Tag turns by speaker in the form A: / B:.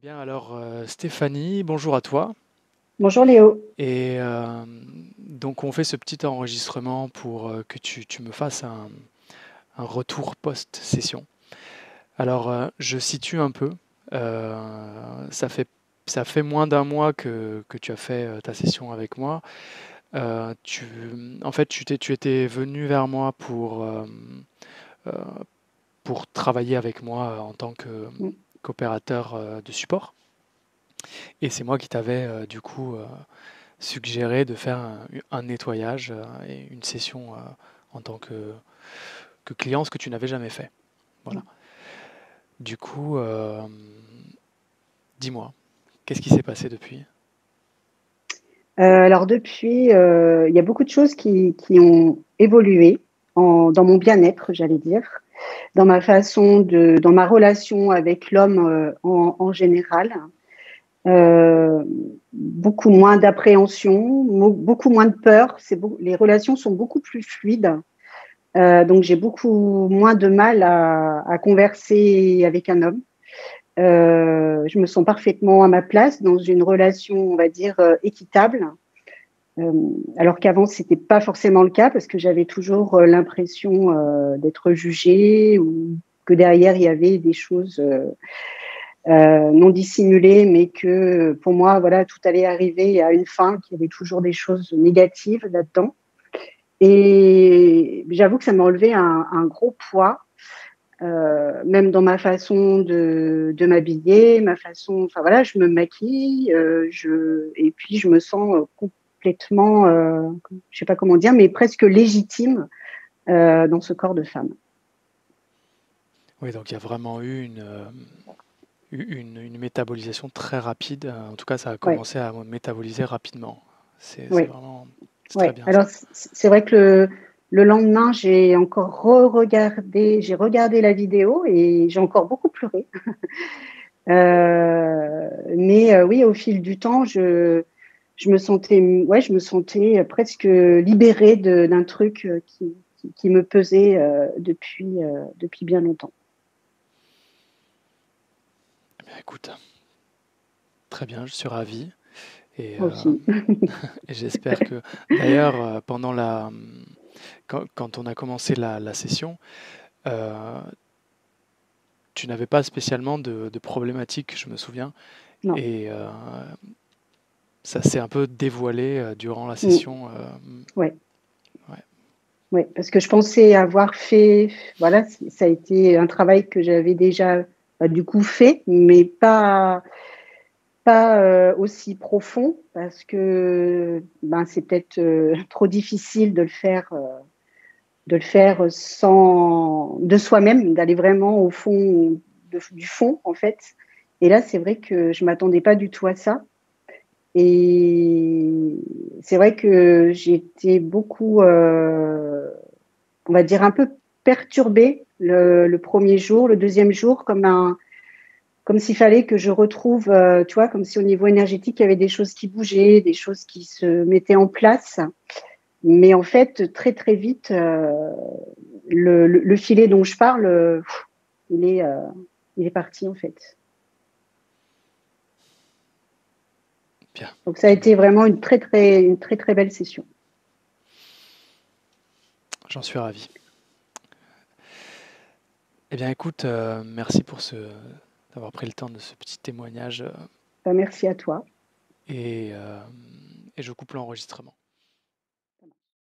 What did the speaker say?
A: Bien alors, Stéphanie, bonjour à toi.
B: Bonjour Léo.
A: Et donc on fait ce petit enregistrement pour que tu me fasses un retour post-session. Alors je situe un peu. Ça fait moins d'un mois que tu as fait ta session avec moi. Tu, En fait, tu étais venu vers moi euh, pour travailler avec moi en tant
B: Mm.
A: qu'opérateur de support. Et c'est moi qui t'avais du coup suggéré de faire un nettoyage et une session en tant que client, ce que tu n'avais jamais fait. Voilà. Du coup, dis-moi, qu'est-ce qui s'est passé depuis?
B: Alors depuis, il y a beaucoup de choses qui ont évolué dans mon bien-être, j'allais dire, dans ma relation avec l'homme en général. Euh, Beaucoup moins d'appréhension, beaucoup moins de peur. Les relations sont beaucoup plus fluides. Donc j'ai beaucoup moins de mal à converser avec un homme. Je me sens parfaitement à ma place dans une relation, on va dire, équitable. Euh, alors qu'avant, c'était pas forcément le cas parce que j'avais toujours l'impression d'être jugée ou que derrière, il y avait des choses non dissimulées, mais que pour moi, voilà, tout allait arriver à une fin, qu'il y avait toujours des choses négatives là-dedans. Et j'avoue que ça m'a enlevé un gros poids même dans ma façon de m'habiller, ma façon, enfin voilà, je me maquille, et puis je me sens complètement, je sais pas comment dire, mais presque légitime dans ce corps de femme.
A: Oui, donc il y a vraiment eu une métabolisation très rapide. En tout cas, ça a
B: Ouais,
A: commencé à métaboliser rapidement. C'est
B: ouais,
A: vraiment, c'est très
B: ouais.
A: bien
B: Alors
A: ça.
B: c'est vrai que le lendemain, j'ai encore re-regardé, j'ai regardé la vidéo et j'ai encore beaucoup pleuré. Mais oui, au fil du temps, je me sentais presque libérée d'un truc qui me pesait depuis bien longtemps.
A: Eh bien, écoute, très bien, je suis ravi. Et,
B: Moi aussi.
A: et j'espère que, d'ailleurs, quand on a commencé la session, euh, tu n'avais pas spécialement de problématique, je me souviens.
B: Non.
A: Et ça s'est un peu dévoilé durant la
B: Mm.
A: session.
B: Ouais.
A: Ouais.
B: Ouais. Parce que je pensais avoir fait, voilà, ça a été un travail que j'avais déjà du coup fait, mais pas aussi profond parce que ben, c'est peut-être trop difficile de le faire sans de soi-même, d'aller vraiment au fond du fond en fait. Et là, c'est vrai que je m'attendais pas du tout à ça. Et c'est vrai que j'étais beaucoup, on va dire un peu perturbée le premier jour, le deuxième jour, comme s'il fallait que je retrouve, tu vois, comme si au niveau énergétique, il y avait des choses qui bougeaient, des choses qui se mettaient en place. Mais en fait, très très vite, le filet dont je parle, il est, euh, il est parti en fait.
A: Bien,
B: Donc ça a
A: bon,
B: été vraiment une très très belle session.
A: j'en suis ravi. Eh bien, écoute, merci d'avoir pris le temps de ce petit témoignage
B: Merci à toi.
A: et, euh, et je coupe l'enregistrement.